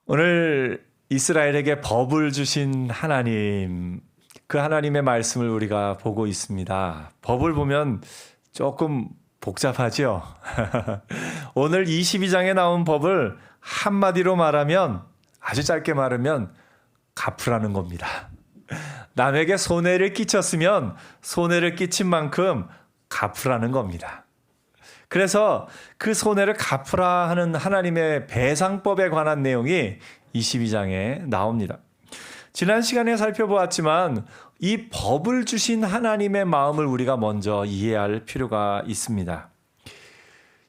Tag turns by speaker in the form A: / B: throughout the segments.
A: 오늘 이스라엘에게 법을 주신 하나님, 그 하나님의 말씀을 우리가 보고 있습니다. 법을 보면 조금 복잡하죠? 오늘 22장에 나온 법을 한마디로 말하면, 아주 짧게 말하면 갚으라는 겁니다. 남에게 손해를 끼쳤으면 손해를 끼친 만큼 갚으라는 겁니다. 그래서 그 손해를 갚으라 하는 하나님의 배상법에 관한 내용이 22장에 나옵니다. 지난 시간에 살펴보았지만 이 법을 주신 하나님의 마음을 우리가 먼저 이해할 필요가 있습니다.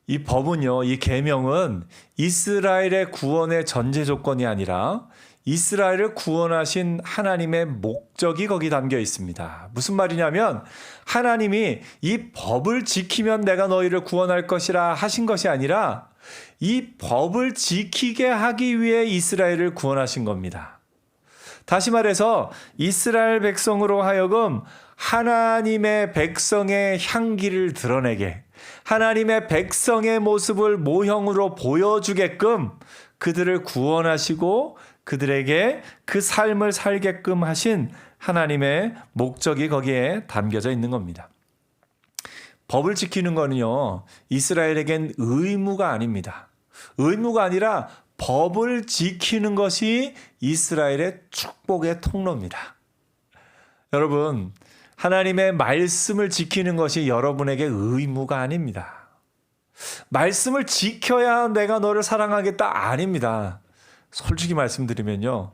A: 이 법은요, 이 계명은 이스라엘의 구원의 전제 조건이 아니라 이스라엘을 구원하신 하나님의 목적이 거기 담겨 있습니다. 무슨 말이냐면 하나님이 이 법을 지키면 내가 너희를 구원할 것이라 하신 것이 아니라 이 법을 지키게 하기 위해 이스라엘을 구원하신 겁니다. 다시 말해서 이스라엘 백성으로 하여금 하나님의 백성의 향기를 드러내게, 하나님의 백성의 모습을 모형으로 보여주게끔 그들을 구원하시고 그들에게 그 삶을 살게끔 하신 하나님의 목적이 거기에 담겨져 있는 겁니다. 법을 지키는 거는요, 이스라엘에겐 의무가 아닙니다. 의무가 아니라 법을 지키는 것이 이스라엘의 축복의 통로입니다. 여러분, 하나님의 말씀을 지키는 것이 여러분에게 의무가 아닙니다. 말씀을 지켜야 내가 너를 사랑하겠다 아닙니다. 솔직히 말씀드리면요,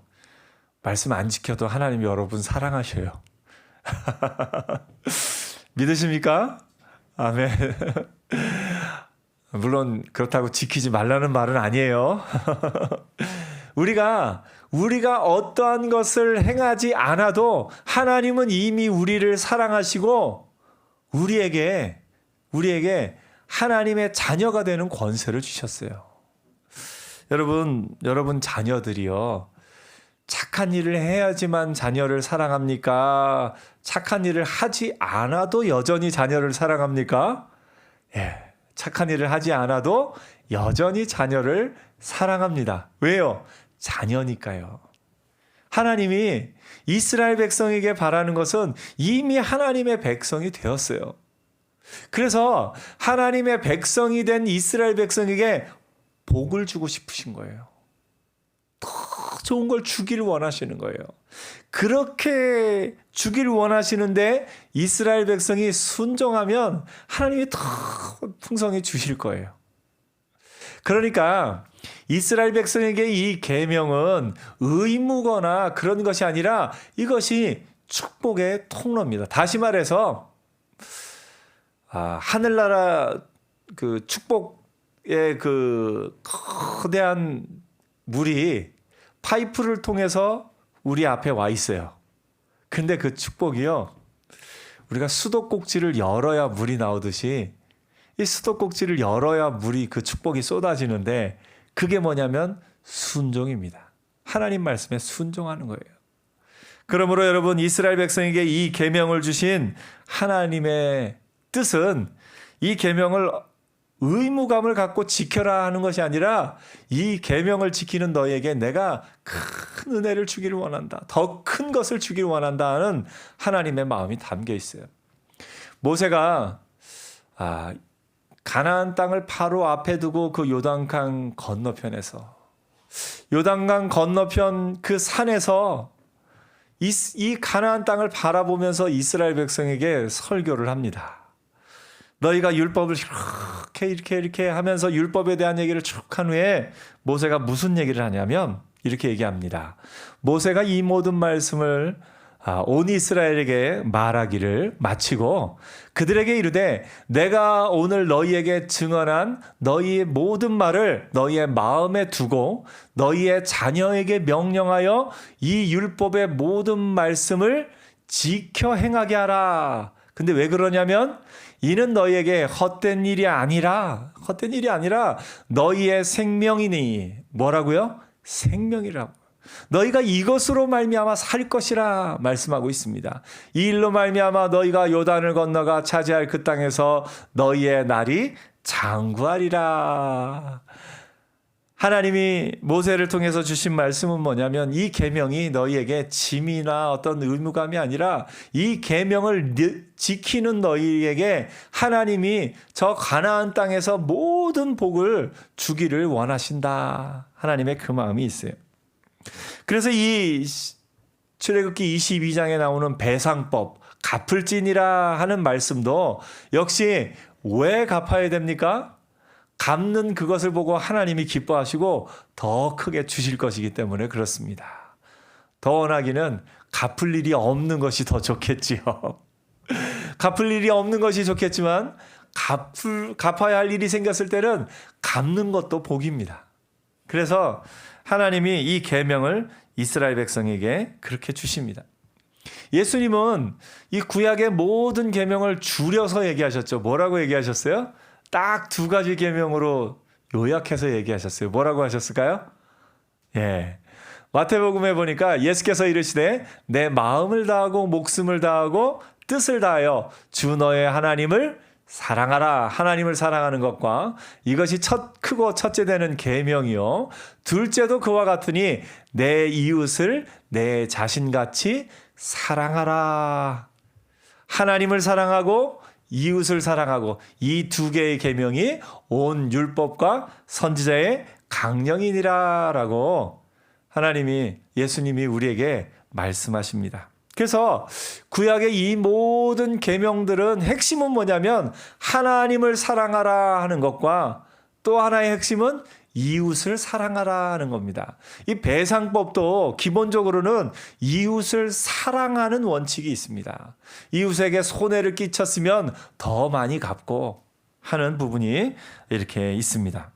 A: 말씀 안 지켜도 하나님이 여러분 사랑하셔요. 믿으십니까? 아멘. 물론 그렇다고 지키지 말라는 말은 아니에요. 우리가 어떠한 것을 행하지 않아도 하나님은 이미 우리를 사랑하시고 우리에게 하나님의 자녀가 되는 권세를 주셨어요. 여러분 자녀들이요, 착한 일을 해야지만 자녀를 사랑합니까? 착한 일을 하지 않아도 여전히 자녀를 사랑합니까? 예, 착한 일을 하지 않아도 여전히 자녀를 사랑합니다. 왜요? 자녀니까요. 하나님이 이스라엘 백성에게 바라는 것은 이미 하나님의 백성이 되었어요. 그래서 하나님의 백성이 된 이스라엘 백성에게 복을 주고 싶으신 거예요. 더 좋은 걸 주기를 원하시는 거예요. 그렇게 주기를 원하시는데 이스라엘 백성이 순종하면 하나님이 더 풍성히 주실 거예요. 그러니까 이스라엘 백성에게 이 계명은 의무거나 그런 것이 아니라 이것이 축복의 통로입니다. 다시 말해서 하늘나라 그 축복의 그 거대한 물이 파이프를 통해서 우리 앞에 와 있어요. 근데 그 축복이요, 우리가 수도꼭지를 열어야 물이 나오듯이 이 수도꼭지를 열어야 물이, 그 축복이 쏟아지는데 그게 뭐냐면 순종입니다. 하나님 말씀에 순종하는 거예요. 그러므로 여러분, 이스라엘 백성에게 이 계명을 주신 하나님의 뜻은 이 계명을 의무감을 갖고 지켜라 하는 것이 아니라 이 계명을 지키는 너에게 내가 큰 은혜를 주기를 원한다, 더 큰 것을 주기를 원한다 하는 하나님의 마음이 담겨 있어요. 모세가 가나안 땅을 바로 앞에 두고 그 요단강 건너편에서, 요단강 건너편 그 산에서 이 가나안 땅을 바라보면서 이스라엘 백성에게 설교를 합니다. 너희가 율법을 이렇게 하면서 율법에 대한 얘기를 쭉 한 후에 모세가 무슨 얘기를 하냐면 이렇게 얘기합니다. 모세가 이 모든 말씀을 온 이스라엘에게 말하기를 마치고 그들에게 이르되 내가 오늘 너희에게 증언한 너희의 모든 말을 너희의 마음에 두고 너희의 자녀에게 명령하여 이 율법의 모든 말씀을 지켜 행하게 하라. 근데 왜 그러냐면 이는 너희에게 헛된 일이 아니라 너희의 생명이니. 뭐라고요? 생명이라고. 너희가 이것으로 말미암아 살 것이라 말씀하고 있습니다. 이 일로 말미암아 너희가 요단을 건너가 차지할 그 땅에서 너희의 날이 장구하리라. 하나님이 모세를 통해서 주신 말씀은 뭐냐면 이 계명이 너희에게 짐이나 어떤 의무감이 아니라 이 계명을 지키는 너희에게 하나님이 저 가나안 땅에서 모든 복을 주기를 원하신다. 하나님의 그 마음이 있어요. 그래서 이 출애굽기 22장에 나오는 배상법, 갚을지니라 하는 말씀도 역시 왜 갚아야 됩니까? 갚는 그것을 보고 하나님이 기뻐하시고 더 크게 주실 것이기 때문에 그렇습니다. 더 원하기는 갚을 일이 없는 것이 더 좋겠지요. 갚을 일이 없는 것이 좋겠지만 갚아야 할 일이 생겼을 때는 갚는 것도 복입니다. 그래서 하나님이 이 계명을 이스라엘 백성에게 그렇게 주십니다. 예수님은 이 구약의 모든 계명을 줄여서 얘기하셨죠. 뭐라고 얘기하셨어요? 딱 두 가지 계명으로 요약해서 얘기하셨어요. 뭐라고 하셨을까요? 예. 마태복음에 보니까 예수께서 이르시되 내 마음을 다하고 목숨을 다하고 뜻을 다하여 주 너의 하나님을 사랑하라. 하나님을 사랑하는 것과 이것이 크고 첫째 되는 계명이요. 둘째도 그와 같으니 내 이웃을 내 자신같이 사랑하라. 하나님을 사랑하고 이웃을 사랑하고 이 두 개의 계명이 온 율법과 선지자의 강령이니라라고 하나님이 예수님이 우리에게 말씀하십니다. 그래서 구약의 이 모든 계명들은 핵심은 뭐냐면 하나님을 사랑하라 하는 것과 또 하나의 핵심은 이웃을 사랑하라 하는 겁니다. 이 배상법도 기본적으로는 이웃을 사랑하는 원칙이 있습니다. 이웃에게 손해를 끼쳤으면 더 많이 갚고 하는 부분이 이렇게 있습니다.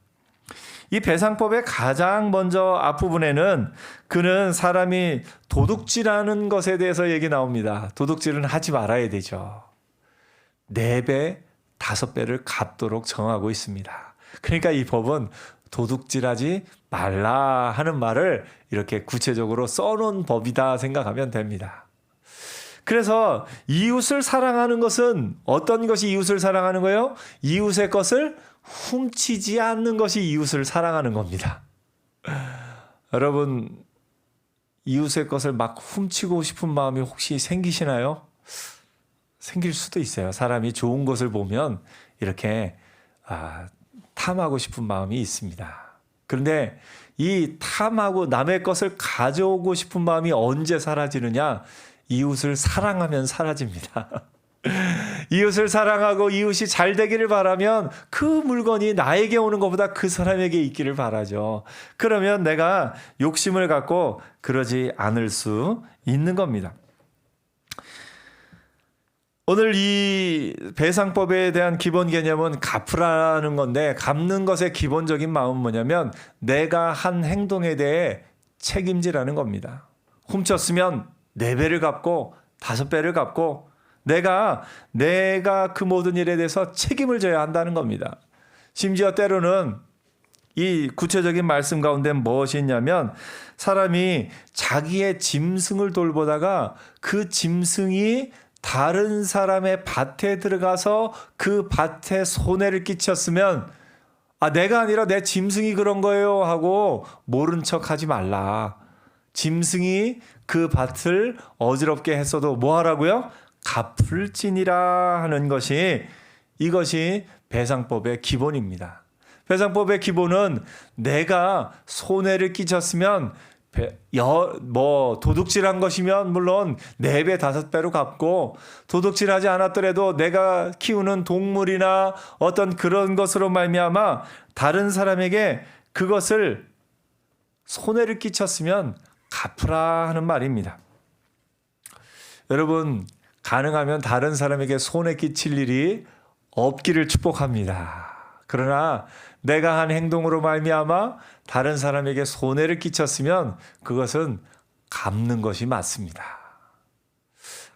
A: 이 배상법의 가장 먼저 앞부분에는 그는 사람이 도둑질하는 것에 대해서 얘기 나옵니다. 도둑질은 하지 말아야 되죠. 4배, 5배를 갚도록 정하고 있습니다. 그러니까 이 법은 도둑질하지 말라 하는 말을 이렇게 구체적으로 써놓은 법이다 생각하면 됩니다. 그래서 이웃을 사랑하는 것은 어떤 것이 이웃을 사랑하는 거예요? 이웃의 것을 훔치지 않는 것이 이웃을 사랑하는 겁니다. 여러분, 이웃의 것을 막 훔치고 싶은 마음이 혹시 생기시나요? 생길 수도 있어요. 사람이 좋은 것을 보면 이렇게 탐하고 싶은 마음이 있습니다. 그런데 이 탐하고 남의 것을 가져오고 싶은 마음이 언제 사라지느냐? 이웃을 사랑하면 사라집니다. 이웃을 사랑하고 이웃이 잘 되기를 바라면 그 물건이 나에게 오는 것보다 그 사람에게 있기를 바라죠. 그러면 내가 욕심을 갖고 그러지 않을 수 있는 겁니다. 오늘 이 배상법에 대한 기본 개념은 갚으라는 건데 갚는 것의 기본적인 마음은 뭐냐면 내가 한 행동에 대해 책임지라는 겁니다. 훔쳤으면 4배를 갚고 5배를 갚고 내가 그 모든 일에 대해서 책임을 져야 한다는 겁니다. 심지어 때로는 이 구체적인 말씀 가운데 무엇이 있냐면 사람이 자기의 짐승을 돌보다가 그 짐승이 다른 사람의 밭에 들어가서 그 밭에 손해를 끼쳤으면 내가 아니라 내 짐승이 그런 거예요 하고 모른 척 하지 말라. 짐승이 그 밭을 어지럽게 했어도 뭐 하라고요? 갚을지니라 하는 이것이 배상법의 기본입니다. 배상법의 기본은 내가 손해를 끼쳤으면 도둑질한 것이면 물론 4배, 5배로 갚고 도둑질하지 않았더라도 내가 키우는 동물이나 어떤 그런 것으로 말미암아 다른 사람에게 그것을 손해를 끼쳤으면 갚으라 하는 말입니다. 여러분, 가능하면 다른 사람에게 손해 끼칠 일이 없기를 축복합니다. 그러나 내가 한 행동으로 말미암아 다른 사람에게 손해를 끼쳤으면 그것은 갚는 것이 맞습니다.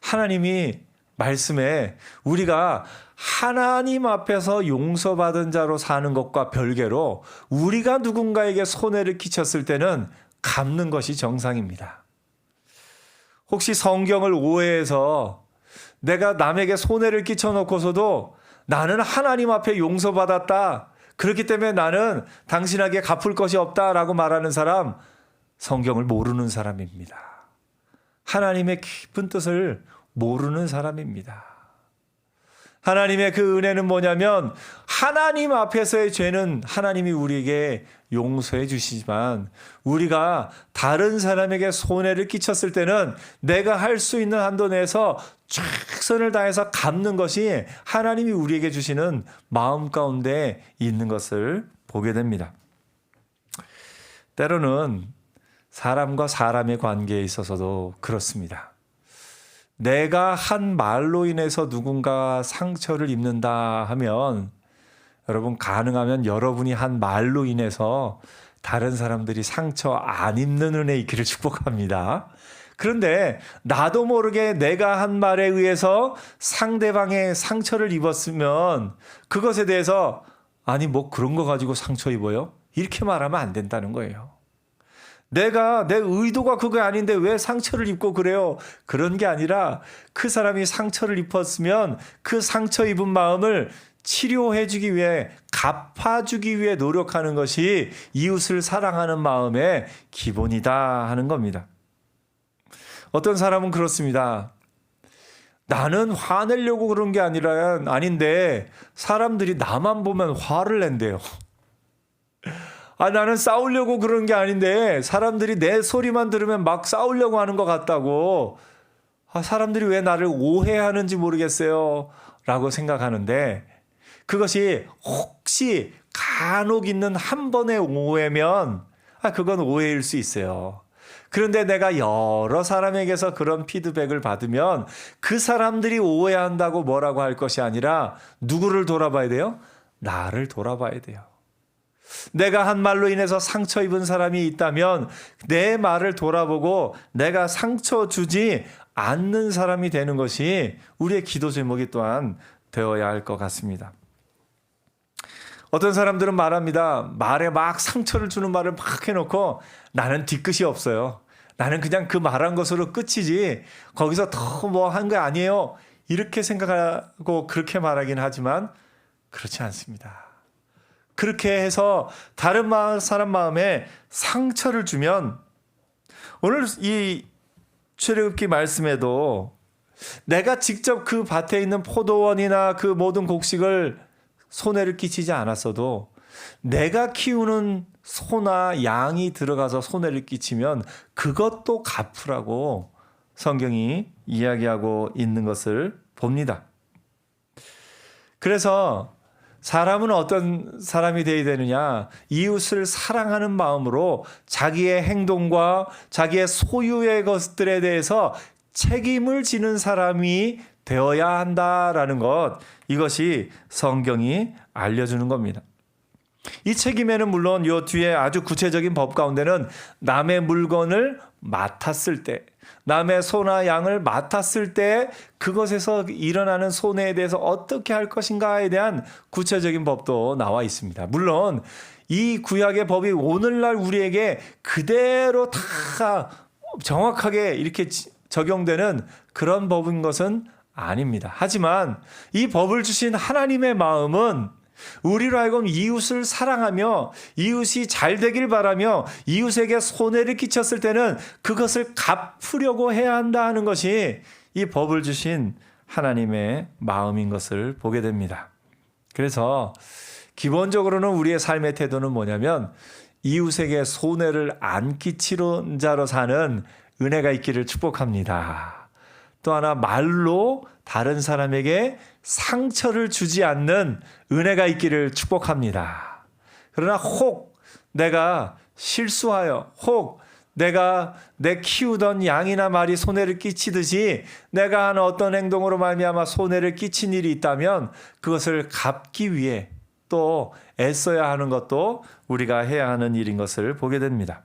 A: 하나님이 말씀에 우리가 하나님 앞에서 용서받은 자로 사는 것과 별개로 우리가 누군가에게 손해를 끼쳤을 때는 갚는 것이 정상입니다. 혹시 성경을 오해해서 내가 남에게 손해를 끼쳐놓고서도 나는 하나님 앞에 용서받았다. 그렇기 때문에 나는 당신에게 갚을 것이 없다라고 말하는 사람, 성경을 모르는 사람입니다. 하나님의 깊은 뜻을 모르는 사람입니다. 하나님의 그 은혜는 뭐냐면 하나님 앞에서의 죄는 하나님이 우리에게 용서해 주시지만 우리가 다른 사람에게 손해를 끼쳤을 때는 내가 할 수 있는 한도 내에서 최선을 다해서 갚는 것이 하나님이 우리에게 주시는 마음 가운데 있는 것을 보게 됩니다. 때로는 사람과 사람의 관계에 있어서도 그렇습니다. 내가 한 말로 인해서 누군가 상처를 입는다 하면 여러분 가능하면 여러분이 한 말로 인해서 다른 사람들이 상처 안 입는 은혜 있기를 축복합니다. 그런데 나도 모르게 내가 한 말에 의해서 상대방의 상처를 입었으면 그것에 대해서 아니 뭐 그런 거 가지고 상처 입어요? 이렇게 말하면 안 된다는 거예요. 내 의도가 그거 아닌데 왜 상처를 입고 그래요? 그런 게 아니라 그 사람이 상처를 입었으면 그 상처 입은 마음을 치료해주기 위해 갚아주기 위해 노력하는 것이 이웃을 사랑하는 마음의 기본이다 하는 겁니다. 어떤 사람은 그렇습니다. 나는 화내려고 그런 게 아닌데 사람들이 나만 보면 화를 낸대요. 나는 싸우려고 그런 게 아닌데 사람들이 내 소리만 들으면 막 싸우려고 하는 것 같다고. 사람들이 왜 나를 오해하는지 모르겠어요 라고 생각하는데 그것이 혹시 간혹 있는 한 번의 오해면 그건 오해일 수 있어요. 그런데 내가 여러 사람에게서 그런 피드백을 받으면 그 사람들이 오해한다고 뭐라고 할 것이 아니라 누구를 돌아봐야 돼요? 나를 돌아봐야 돼요. 내가 한 말로 인해서 상처 입은 사람이 있다면 내 말을 돌아보고 내가 상처 주지 않는 사람이 되는 것이 우리의 기도 제목이 또한 되어야 할 것 같습니다. 어떤 사람들은 말합니다. 말에 막 상처를 주는 말을 막 해놓고 나는 뒤끝이 없어요. 나는 그냥 그 말한 것으로 끝이지 거기서 더 뭐 한 거 아니에요. 이렇게 생각하고 그렇게 말하긴 하지만 그렇지 않습니다. 그렇게 해서 다른 사람 마음에 상처를 주면 오늘 이 출애굽기 말씀에도 내가 직접 그 밭에 있는 포도원이나 그 모든 곡식을 손해를 끼치지 않았어도 내가 키우는 소나 양이 들어가서 손해를 끼치면 그것도 갚으라고 성경이 이야기하고 있는 것을 봅니다. 그래서 사람은 어떤 사람이 되어야 되느냐? 이웃을 사랑하는 마음으로 자기의 행동과 자기의 소유의 것들에 대해서 책임을 지는 사람이 되어야 한다라는 것, 이것이 성경이 알려주는 겁니다. 이 책임에는 물론 요 뒤에 아주 구체적인 법 가운데는 남의 물건을 맡았을 때, 남의 소나 양을 맡았을 때 그것에서 일어나는 손해에 대해서 어떻게 할 것인가에 대한 구체적인 법도 나와 있습니다. 물론 이 구약의 법이 오늘날 우리에게 그대로 다 정확하게 이렇게 적용되는 그런 법인 것은 아닙니다. 하지만 이 법을 주신 하나님의 마음은 우리로 하여금 이웃을 사랑하며 이웃이 잘 되길 바라며 이웃에게 손해를 끼쳤을 때는 그것을 갚으려고 해야 한다 하는 것이 이 법을 주신 하나님의 마음인 것을 보게 됩니다. 그래서 기본적으로는 우리의 삶의 태도는 뭐냐면 이웃에게 손해를 안 끼치는 자로 사는 은혜가 있기를 축복합니다. 또 하나 말로 다른 사람에게 상처를 주지 않는 은혜가 있기를 축복합니다. 그러나 혹 내가 실수하여 혹 내가 내 키우던 양이나 말이 손해를 끼치듯이 내가 하는 어떤 행동으로 말미암아 손해를 끼친 일이 있다면 그것을 갚기 위해 또 애써야 하는 것도 우리가 해야 하는 일인 것을 보게 됩니다.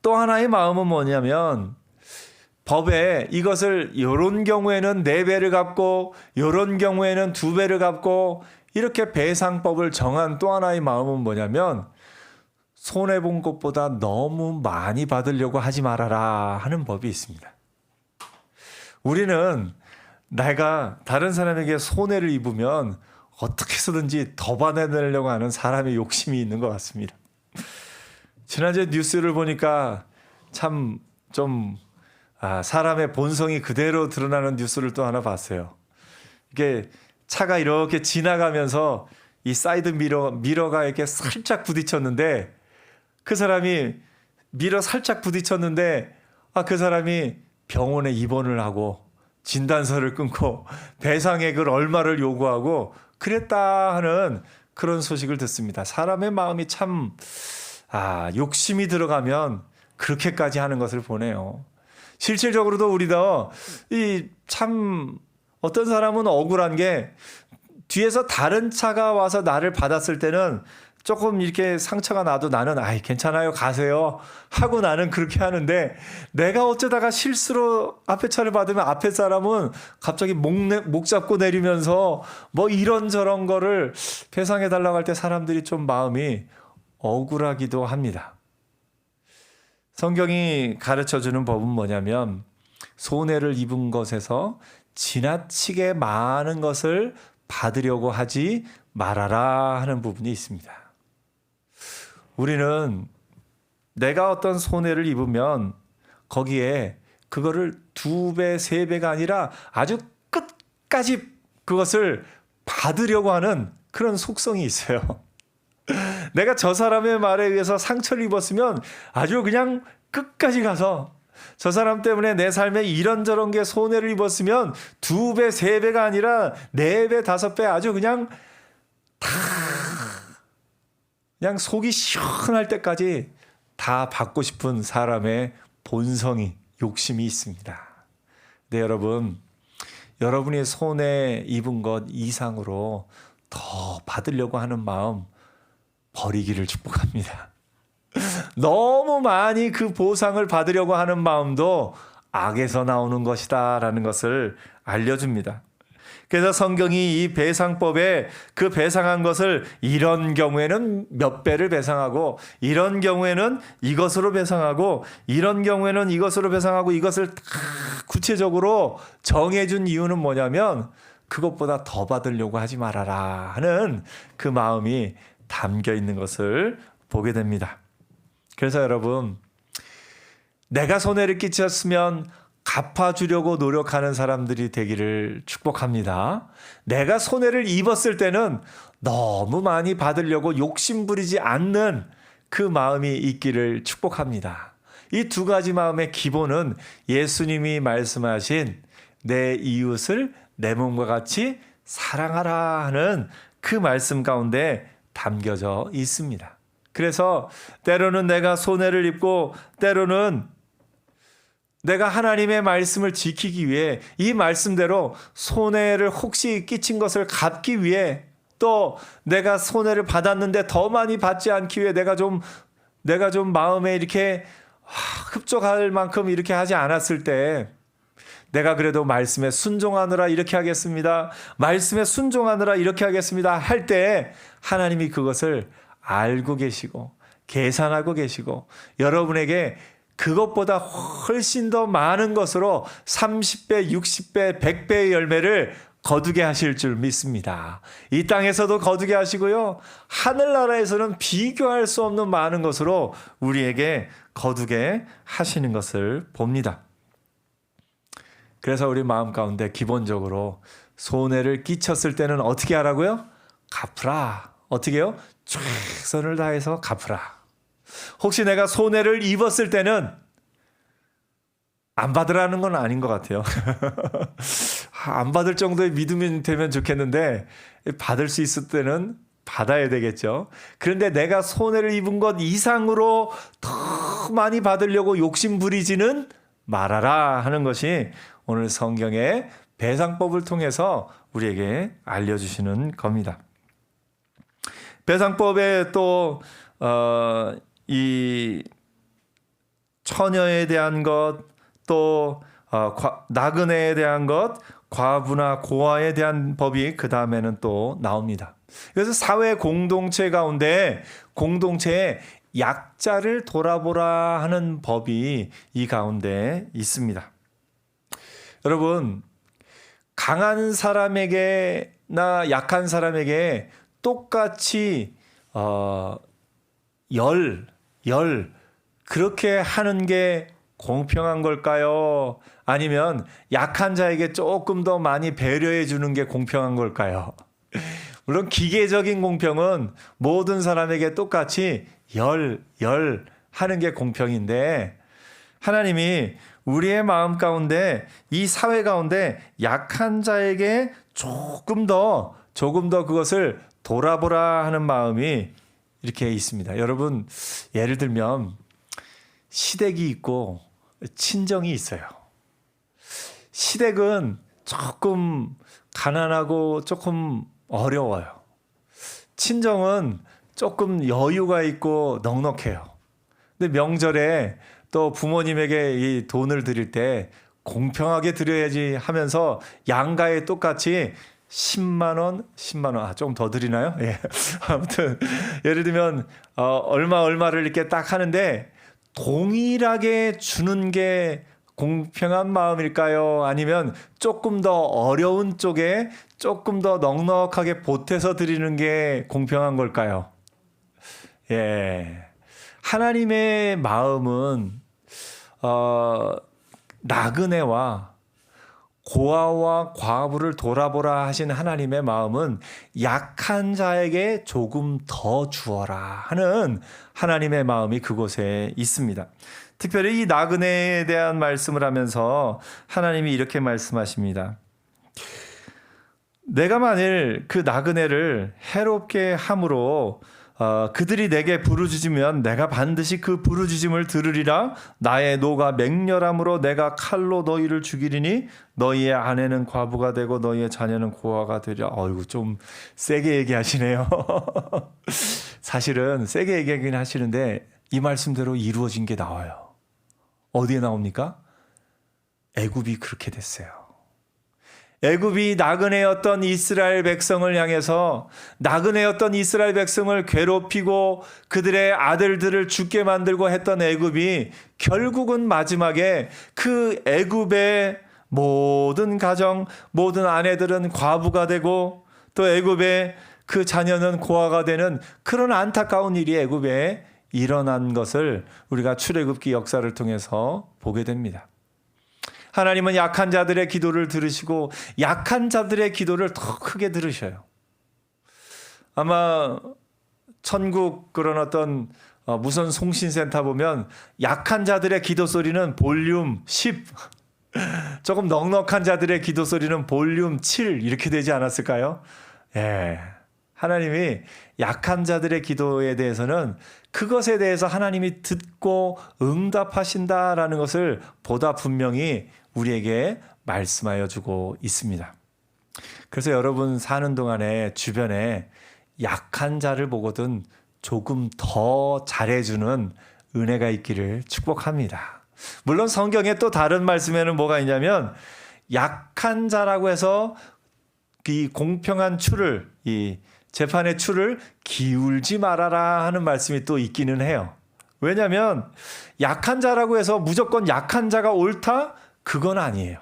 A: 또 하나의 마음은 뭐냐면 법에 이것을 이런 경우에는 4배를 갚고 이런 경우에는 2배를 갚고 이렇게 배상법을 정한 또 하나의 마음은 뭐냐면 손해본 것보다 너무 많이 받으려고 하지 말아라 하는 법이 있습니다. 우리는 내가 다른 사람에게 손해를 입으면 어떻게 해서든지 더 받아내려고 하는 사람의 욕심이 있는 것 같습니다. 지난주에 뉴스를 보니까 참 좀 사람의 본성이 그대로 드러나는 뉴스를 또 하나 봤어요. 이게 차가 이렇게 지나가면서 이 사이드 미러가 이렇게 살짝 부딪혔는데 그 사람이 미러 살짝 부딪혔는데 그 사람이 병원에 입원을 하고 진단서를 끊고 배상액을 얼마를 요구하고 그랬다 하는 그런 소식을 듣습니다. 사람의 마음이 참 욕심이 들어가면 그렇게까지 하는 것을 보네요. 실질적으로도 우리도 참 어떤 사람은 억울한 게 뒤에서 다른 차가 와서 나를 받았을 때는 조금 이렇게 상처가 나도 나는 괜찮아요 가세요 하고 나는 그렇게 하는데 내가 어쩌다가 실수로 앞에 차를 받으면 앞에 사람은 갑자기 목 잡고 내리면서 뭐 이런저런 거를 배상해 달라고 할 때 사람들이 좀 마음이 억울하기도 합니다. 성경이 가르쳐주는 법은 뭐냐면 손해를 입은 것에서 지나치게 많은 것을 받으려고 하지 말아라 하는 부분이 있습니다. 우리는 내가 어떤 손해를 입으면 거기에 그거를 2배, 3배가 아니라 아주 끝까지 그것을 받으려고 하는 그런 속성이 있어요. 내가 저 사람의 말에 의해서 상처를 입었으면 아주 그냥 끝까지 가서 저 사람 때문에 내 삶에 이런저런 게 손해를 입었으면 2배, 3배가 아니라 4배, 5배 아주 그냥 그냥 속이 시원할 때까지 다 받고 싶은 사람의 본성이, 욕심이 있습니다. 네, 여러분이 손해 입은 것 이상으로 더 받으려고 하는 마음 버리기를 축복합니다. 너무 많이 그 보상을 받으려고 하는 마음도 악에서 나오는 것이다 라는 것을 알려줍니다. 그래서 성경이 이 배상법에 그 배상한 것을 이런 경우에는 몇 배를 배상하고 이런 경우에는 이것으로 배상하고 이런 경우에는 이것으로 배상하고 이것을 다 구체적으로 정해준 이유는 뭐냐면 그것보다 더 받으려고 하지 말아라 하는 그 마음이 담겨 있는 것을 보게 됩니다. 그래서 여러분, 내가 손해를 끼쳤으면 갚아주려고 노력하는 사람들이 되기를 축복합니다. 내가 손해를 입었을 때는 너무 많이 받으려고 욕심부리지 않는 그 마음이 있기를 축복합니다. 이 2가지 마음의 기본은 예수님이 말씀하신 내 이웃을 내 몸과 같이 사랑하라 하는 그 말씀 가운데 담겨져 있습니다. 그래서 때로는 내가 손해를 입고 때로는 내가 하나님의 말씀을 지키기 위해 이 말씀대로 손해를 혹시 끼친 것을 갚기 위해 또 내가 손해를 받았는데 더 많이 받지 않기 위해 내가 좀 마음에 이렇게 흡족할 만큼 이렇게 하지 않았을 때 내가 그래도 말씀에 순종하느라 이렇게 하겠습니다. 말씀에 순종하느라 이렇게 하겠습니다. 할 때 하나님이 그것을 알고 계시고 계산하고 계시고 여러분에게 그것보다 훨씬 더 많은 것으로 30배, 60배, 100배의 열매를 거두게 하실 줄 믿습니다. 이 땅에서도 거두게 하시고요. 하늘나라에서는 비교할 수 없는 많은 것으로 우리에게 거두게 하시는 것을 봅니다. 그래서 우리 마음 가운데 기본적으로 손해를 끼쳤을 때는 어떻게 하라고요? 갚으라. 어떻게 해요? 최선을 다해서 갚으라. 혹시 내가 손해를 입었을 때는 안 받으라는 건 아닌 것 같아요. 안 받을 정도의 믿음이 되면 좋겠는데 받을 수 있을 때는 받아야 되겠죠. 그런데 내가 손해를 입은 것 이상으로 더 많이 받으려고 욕심 부리지는 말아라 하는 것이 오늘 성경의 배상법을 통해서 우리에게 알려주시는 겁니다. 배상법에 또 이 처녀에 대한 것, 또 나그네에 대한 것, 과부나 고아에 대한 법이 그 다음에는 또 나옵니다. 그래서 사회 공동체 가운데 공동체의 약자를 돌아보라 하는 법이 이 가운데 있습니다. 여러분, 강한 사람에게 약한 사람에게 똑같이 그렇게 하는 게 공평한 걸까요? 아니면 약한 자에게 조금 더 많이 배려해 주는 게 공평한 걸까요? 물론 기계적인 공평은 모든 사람에게 똑같이 하는 게 공평인데, 하나님이 우리의 마음 가운데, 이 사회 가운데 약한 자에게 조금 더 그것을 돌아보라 하는 마음이 이렇게 있습니다. 여러분, 예를 들면 시댁이 있고 친정이 있어요. 시댁은 조금 가난하고 조금 어려워요. 친정은 조금 여유가 있고 넉넉해요. 근데 명절에 또 부모님에게 이 돈을 드릴 때 공평하게 드려야지 하면서 양가에 똑같이 10만 원, 조금 더 드리나요? 예. 아무튼 예를 들면 얼마를 이렇게 딱 하는데 동일하게 주는 게 공평한 마음일까요? 아니면 조금 더 어려운 쪽에 조금 더 넉넉하게 보태서 드리는 게 공평한 걸까요? 예. 하나님의 마음은 나그네와 고아와 과부를 돌아보라 하신 하나님의 마음은 약한 자에게 조금 더 주어라 하는 하나님의 마음이 그곳에 있습니다. 특별히 이 나그네에 대한 말씀을 하면서 하나님이 이렇게 말씀하십니다. 내가 만일 그 나그네를 해롭게 함으로 그들이 내게 부르짖으면 내가 반드시 그 부르짖음을 들으리라. 나의 노가 맹렬함으로 내가 칼로 너희를 죽이리니 너희의 아내는 과부가 되고 너희의 자녀는 고아가 되리라. 어이구, 좀 세게 얘기하시네요. 사실은 세게 얘기하긴 하시는데 이 말씀대로 이루어진 게 나와요. 어디에 나옵니까? 애굽이 그렇게 됐어요. 애굽이 나그네였던 이스라엘 백성을 향해서 나그네였던 이스라엘 백성을 괴롭히고 그들의 아들들을 죽게 만들고 했던 애굽이 결국은 마지막에 그 애굽의 모든 가정, 모든 아내들은 과부가 되고 또 애굽의 그 자녀는 고아가 되는 그런 안타까운 일이 애굽에 일어난 것을 우리가 출애굽기 역사를 통해서 보게 됩니다. 하나님은 약한 자들의 기도를 들으시고 약한 자들의 기도를 더 크게 들으셔요. 아마 천국 그런 어떤 무선 송신센터 보면 약한 자들의 기도 소리는 볼륨 10, 조금 넉넉한 자들의 기도 소리는 볼륨 7 이렇게 되지 않았을까요? 예. 하나님이 약한 자들의 기도에 대해서는 그것에 대해서 하나님이 듣고 응답하신다라는 것을 보다 분명히 우리에게 말씀하여 주고 있습니다. 그래서 여러분 사는 동안에 주변에 약한 자를 보거든 조금 더 잘해주는 은혜가 있기를 축복합니다. 물론 성경에 또 다른 말씀에는 뭐가 있냐면 약한 자라고 해서 이 공평한 추를, 이 재판의 추를 기울지 말아라 하는 말씀이 또 있기는 해요. 왜냐하면 약한 자라고 해서 무조건 약한 자가 옳다? 그건 아니에요.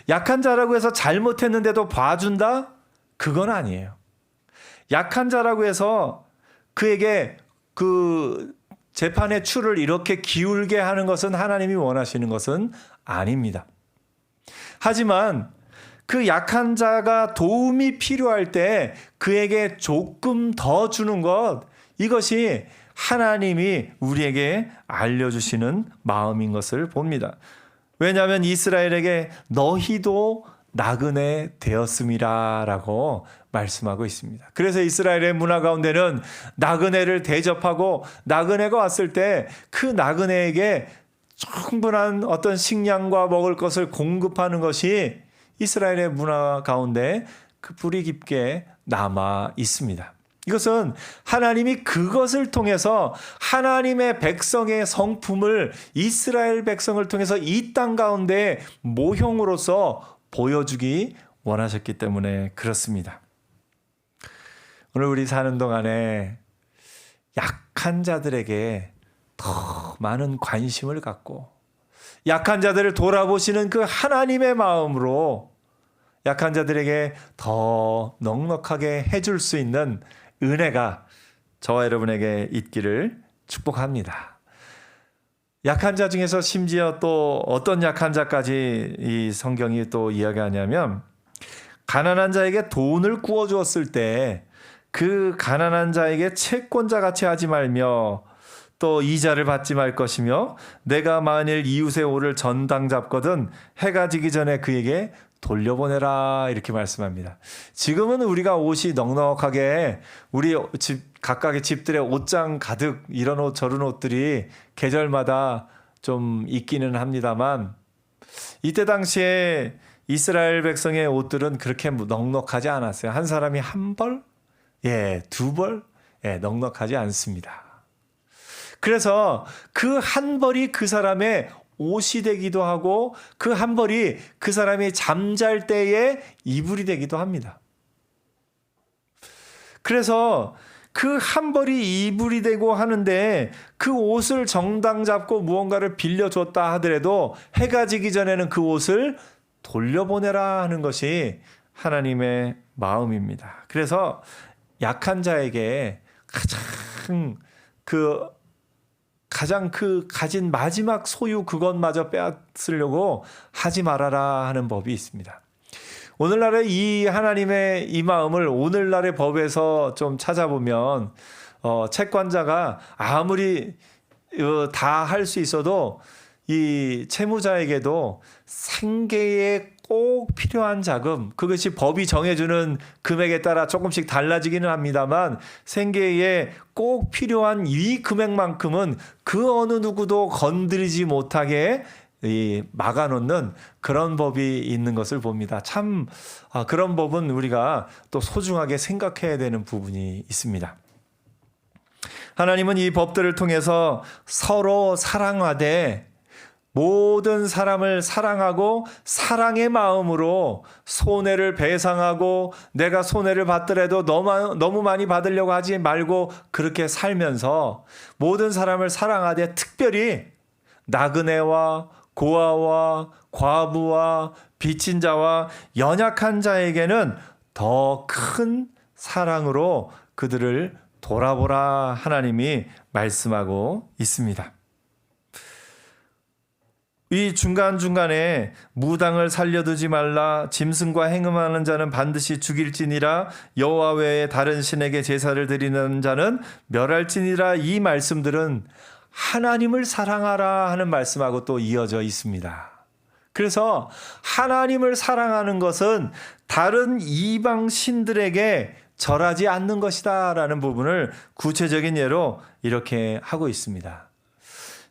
A: 약한 자라고 해서 잘못했는데도 봐준다? 그건 아니에요. 약한 자라고 해서 그에게 그 재판의 추를 이렇게 기울게 하는 것은 하나님이 원하시는 것은 아닙니다. 하지만 그 약한 자가 도움이 필요할 때 그에게 조금 더 주는 것, 이것이 하나님이 우리에게 알려주시는 마음인 것을 봅니다. 왜냐하면 이스라엘에게 너희도 나그네 되었음이라 라고 말씀하고 있습니다. 그래서 이스라엘의 문화 가운데는 나그네를 대접하고 나그네가 왔을 때 그 나그네에게 충분한 어떤 식량과 먹을 것을 공급하는 것이 이스라엘의 문화 가운데 그 뿌리 깊게 남아 있습니다. 이것은 하나님이 그것을 통해서 하나님의 백성의 성품을 이스라엘 백성을 통해서 이 땅 가운데 모형으로서 보여주기 원하셨기 때문에 그렇습니다. 오늘 우리 사는 동안에 약한 자들에게 더 많은 관심을 갖고 약한 자들을 돌아보시는 그 하나님의 마음으로 약한 자들에게 더 넉넉하게 해줄 수 있는 은혜가 저와 여러분에게 있기를 축복합니다. 약한 자 중에서 심지어 또 어떤 약한 자까지 이 성경이 또 이야기하냐면, 가난한 자에게 돈을 구워 주었을 때 그 가난한 자에게 채권자 같이 하지 말며 또 이자를 받지 말 것이며, 내가 만일 이웃의 오를 전당 잡거든 해가 지기 전에 그에게 돌려보내라, 이렇게 말씀합니다. 지금은 우리가 옷이 넉넉하게 우리 집 각각의 집들의 옷장 가득 이런 옷 저런 옷들이 계절마다 좀 있기는 합니다만, 이때 당시에 이스라엘 백성의 옷들은 그렇게 넉넉하지 않았어요. 한 사람이 한 벌, 두 벌, 넉넉하지 않습니다. 그래서 그 한 벌이 그 사람의 옷이 되기도 하고, 그 한 벌이 그 사람이 잠잘 때의 이불이 되기도 합니다. 그래서 그 한 벌이 이불이 되고 하는데, 그 옷을 정당 잡고 무언가를 빌려줬다 하더라도 해가 지기 전에는 그 옷을 돌려보내라 하는 것이 하나님의 마음입니다. 그래서 약한 자에게 가장 가진 마지막 소유 그것마저 빼앗으려고 하지 말아라 하는 법이 있습니다. 오늘날의 이 하나님의 이 마음을 오늘날의 법에서 좀 찾아보면, 채권자가 아무리 다 할 수 있어도 이 채무자에게도 생계에 꼭 필요한 자금, 그것이 법이 정해주는 금액에 따라 조금씩 달라지기는 합니다만, 생계에 꼭 필요한 이 금액만큼은 그 어느 누구도 건드리지 못하게 막아놓는 그런 법이 있는 것을 봅니다. 참 그런 법은 우리가 또 소중하게 생각해야 되는 부분이 있습니다. 하나님은 이 법들을 통해서 서로 사랑하되 모든 사람을 사랑하고 사랑의 마음으로 손해를 배상하고, 내가 손해를 받더라도 너무 많이 받으려고 하지 말고 그렇게 살면서 모든 사람을 사랑하되, 특별히 나그네와 고아와 과부와 빚진 자와 연약한 자에게는 더 큰 사랑으로 그들을 돌아보라 하나님이 말씀하고 있습니다. 이 중간중간에 무당을 살려두지 말라, 짐승과 행음하는 자는 반드시 죽일지니라, 여호와 외에 다른 신에게 제사를 드리는 자는 멸할지니라, 이 말씀들은 하나님을 사랑하라 하는 말씀하고 또 이어져 있습니다. 그래서 하나님을 사랑하는 것은 다른 이방 신들에게 절하지 않는 것이다 라는 부분을 구체적인 예로 이렇게 하고 있습니다.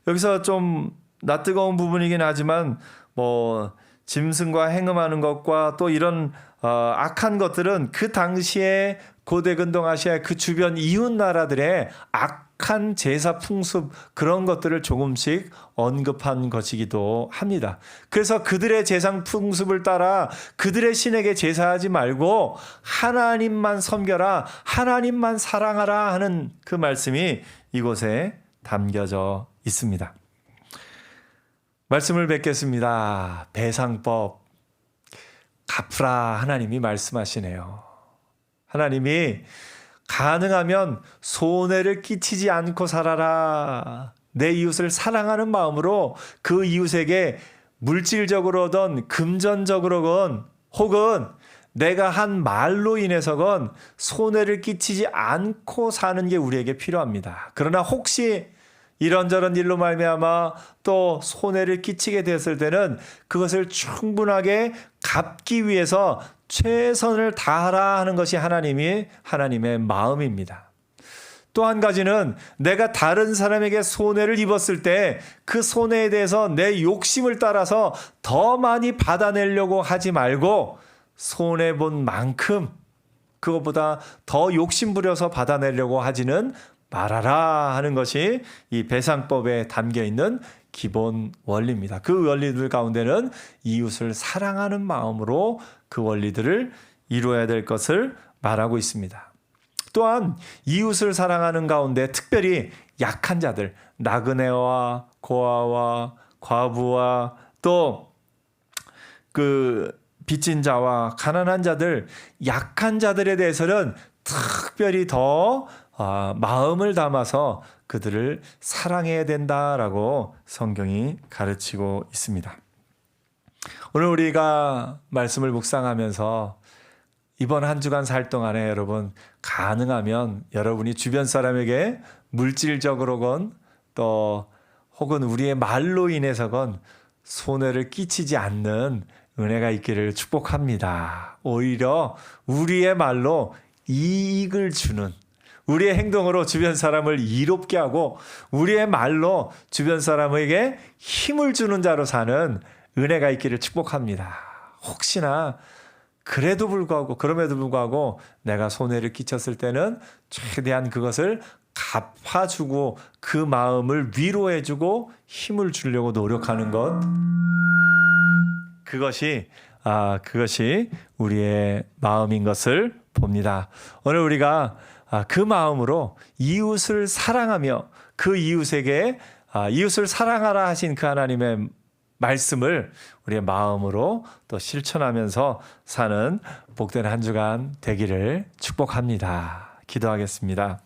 A: 여기서 좀 낯뜨거운 부분이긴 하지만, 짐승과 행음하는 것과 또 이런 악한 것들은 그 당시에 고대 근동아시아 그 주변 이웃 나라들의 악한 제사 풍습, 그런 것들을 조금씩 언급한 것이기도 합니다. 그래서 그들의 제사 풍습을 따라 그들의 신에게 제사하지 말고 하나님만 섬겨라, 하나님만 사랑하라 하는 그 말씀이 이곳에 담겨져 있습니다. 말씀을 뵙겠습니다. 배상법 갚으라 하나님이 말씀하시네요. 하나님이 가능하면 손해를 끼치지 않고 살아라, 내 이웃을 사랑하는 마음으로 그 이웃에게 물질적으로든 금전적으로건 혹은 내가 한 말로 인해서건 손해를 끼치지 않고 사는 게 우리에게 필요합니다. 그러나 혹시 이런저런 일로 말미암아 또 손해를 끼치게 됐을 때는 그것을 충분하게 갚기 위해서 최선을 다하라 하는 것이 하나님의 마음입니다. 또 한 가지는, 내가 다른 사람에게 손해를 입었을 때 그 손해에 대해서 내 욕심을 따라서 더 많이 받아내려고 하지 말고, 손해본 만큼 그것보다 더 욕심부려서 받아내려고 하지는 말아라 하는 것이 이 배상법에 담겨 있는 기본 원리입니다. 그 원리들 가운데는 이웃을 사랑하는 마음으로 그 원리들을 이루어야 될 것을 말하고 있습니다. 또한 이웃을 사랑하는 가운데 특별히 약한 자들, 나그네와 고아와 과부와 또 그 빚진 자와 가난한 자들, 약한 자들에 대해서는 특별히 더 마음을 담아서 그들을 사랑해야 된다라고 성경이 가르치고 있습니다. 오늘 우리가 말씀을 묵상하면서 이번 한 주간 살 동안에 여러분 가능하면 여러분이 주변 사람에게 물질적으로건 또 혹은 우리의 말로 인해서건 손해를 끼치지 않는 은혜가 있기를 축복합니다. 오히려 우리의 말로 이익을 주는, 우리의 행동으로 주변 사람을 이롭게 하고 우리의 말로 주변 사람에게 힘을 주는 자로 사는 은혜가 있기를 축복합니다. 혹시나 그럼에도 불구하고 내가 손해를 끼쳤을 때는 최대한 그것을 갚아주고 그 마음을 위로해주고 힘을 주려고 노력하는 것, 그것이 우리의 마음인 것을 봅니다. 오늘 우리가 그 마음으로 이웃을 사랑하며 그 이웃에게 이웃을 사랑하라 하신 그 하나님의 말씀을 우리의 마음으로 또 실천하면서 사는 복된 한 주간 되기를 축복합니다. 기도하겠습니다.